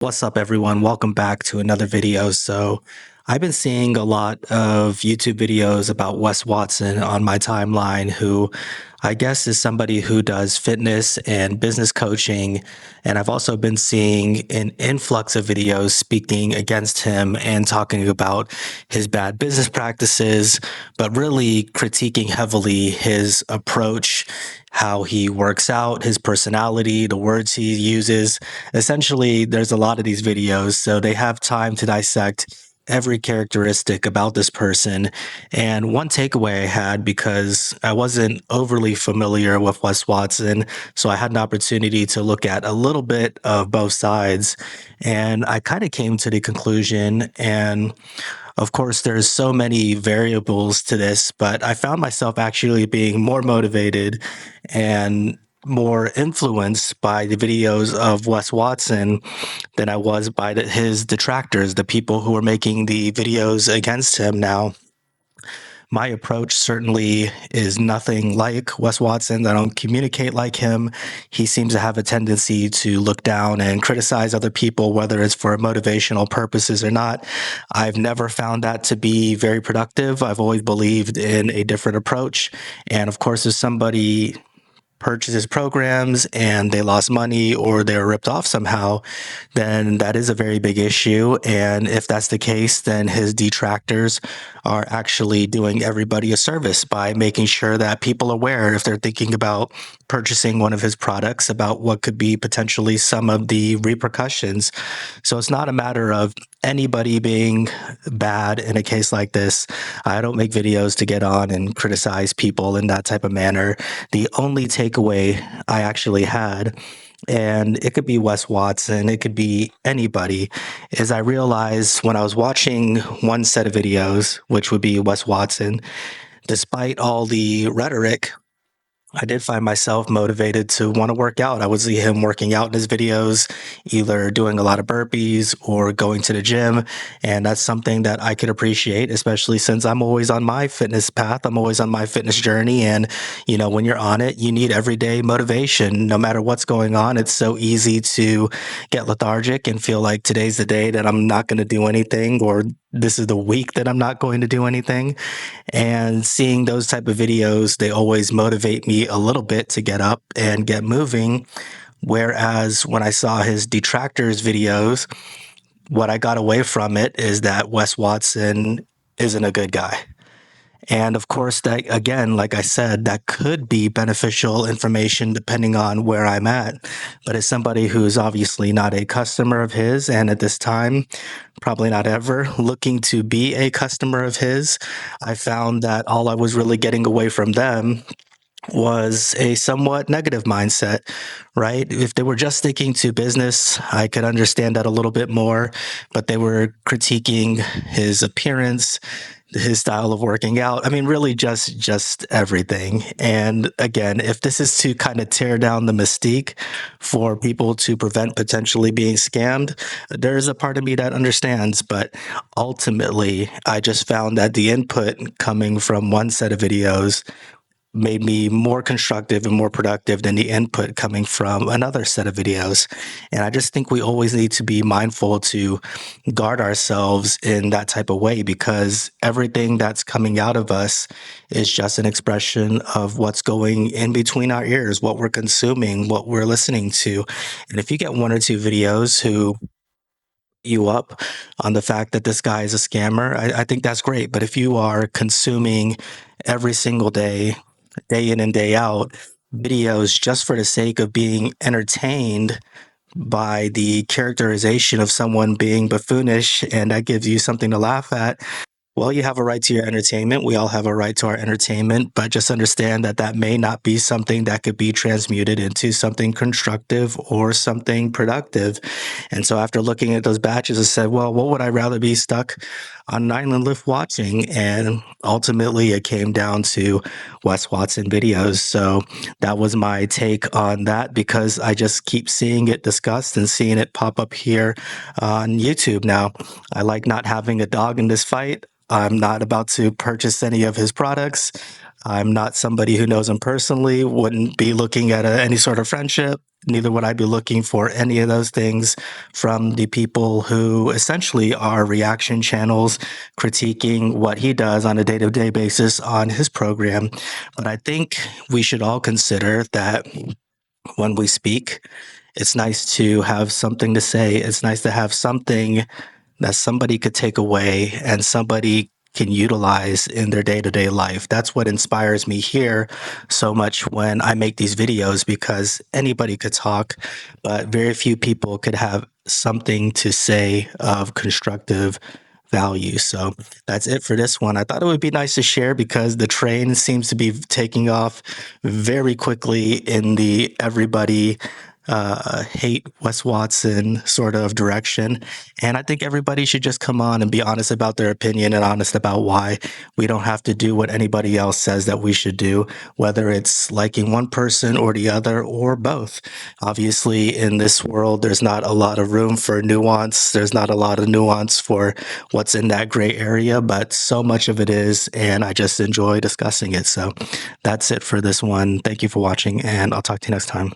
What's up, everyone? Welcome back to another video. I've been seeing a lot of YouTube videos about Wes Watson on my timeline, who I guess is somebody who does fitness and business coaching. And I've also been seeing an influx of videos speaking against him and talking about his bad business practices, but really critiquing heavily his approach, how he works out, his personality, the words he uses. Essentially, there's a lot of these videos, so they have time to dissect every characteristic about this person. And one takeaway I had, because I wasn't overly familiar with Wes Watson, so I had an opportunity to look at a little bit of both sides. And I kind of came to the conclusion, and of course, there's so many variables to this, but I found myself actually being more motivated and more influenced by the videos of Wes Watson than I was by his detractors, the people who were making the videos against him. Now, my approach certainly is nothing like Wes Watson. I don't communicate like him. He seems to have a tendency to look down and criticize other people, whether it's for motivational purposes or not. I've never found that to be very productive. I've always believed in a different approach. And of course, if somebody purchases programs and they lost money or they're ripped off somehow, then that is a very big issue. And if that's the case, then his detractors are actually doing everybody a service by making sure that people are aware, if they're thinking about purchasing one of his products, about what could be potentially some of the repercussions. So it's not a matter of anybody being bad in a case like this. I don't make videos to get on and criticize people in that type of manner. The only takeaway I actually had, and it could be Wes Watson, it could be anybody, is I realized when I was watching one set of videos, which would be Wes Watson, despite all the rhetoric, I did find myself motivated to want to work out. I would see him working out in his videos, either doing a lot of burpees or going to the gym. And that's something that I could appreciate, especially since I'm always on my fitness path. I'm always on my fitness journey. And, when you're on it, you need everyday motivation. No matter what's going on, it's so easy to get lethargic and feel like today's the day that I'm not going to do anything, or this is the week that I'm not going to do anything. And seeing those type of videos, they always motivate me a little bit to get up and get moving. Whereas when I saw his detractors videos, what I got away from it is that Wes Watson isn't a good guy. And of course, that again, like I said, that could be beneficial information depending on where I'm at. But as somebody who's obviously not a customer of his, and at this time, probably not ever looking to be a customer of his, I found that all I was really getting away from them was a somewhat negative mindset, right? If they were just sticking to business, I could understand that a little bit more, but they were critiquing his appearance, his style of working out. I mean, really just everything. And again, if this is to kind of tear down the mystique for people to prevent potentially being scammed, there's a part of me that understands. But ultimately, I just found that the input coming from one set of videos made me more constructive and more productive than the input coming from another set of videos. And I just think we always need to be mindful to guard ourselves in that type of way, because everything that's coming out of us is just an expression of what's going in between our ears, what we're consuming, what we're listening to. And if you get one or two videos who you up on the fact that this guy is a scammer, I think that's great. But if you are consuming every single day in and day out, videos just for the sake of being entertained by the characterization of someone being buffoonish, and that gives you something to laugh at, well, you have a right to your entertainment. We all have a right to our entertainment, but just understand that that may not be something that could be transmuted into something constructive or something productive. And so after looking at those batches, I said, well, what would I rather be stuck on an island lift watching? And ultimately, it came down to Wes Watson videos. So that was my take on that, because I just keep seeing it discussed and seeing it pop up here on YouTube. Now, I like not having a dog in this fight. I'm not about to purchase any of his products. I'm not somebody who knows him personally, wouldn't be looking at any sort of friendship. Neither would I be looking for any of those things from the people who essentially are reaction channels critiquing what he does on a day to day basis on his program. But I think we should all consider that when we speak, it's nice to have something to say. It's nice to have something that somebody could take away and somebody can utilize in their day-to-day life. That's what inspires me here so much when I make these videos, because anybody could talk, but very few people could have something to say of constructive value. So that's it for this one. I thought it would be nice to share because the train seems to be taking off very quickly in the everybody hate Wes Watson sort of direction. And I think everybody should just come on and be honest about their opinion and honest about why. We don't have to do what anybody else says that we should do, whether it's liking one person or the other or both. Obviously, in this world, there's not a lot of room for nuance. There's not a lot of nuance for what's in that gray area, but so much of it is. And I just enjoy discussing it. So that's it for this one. Thank you for watching, and I'll talk to you next time.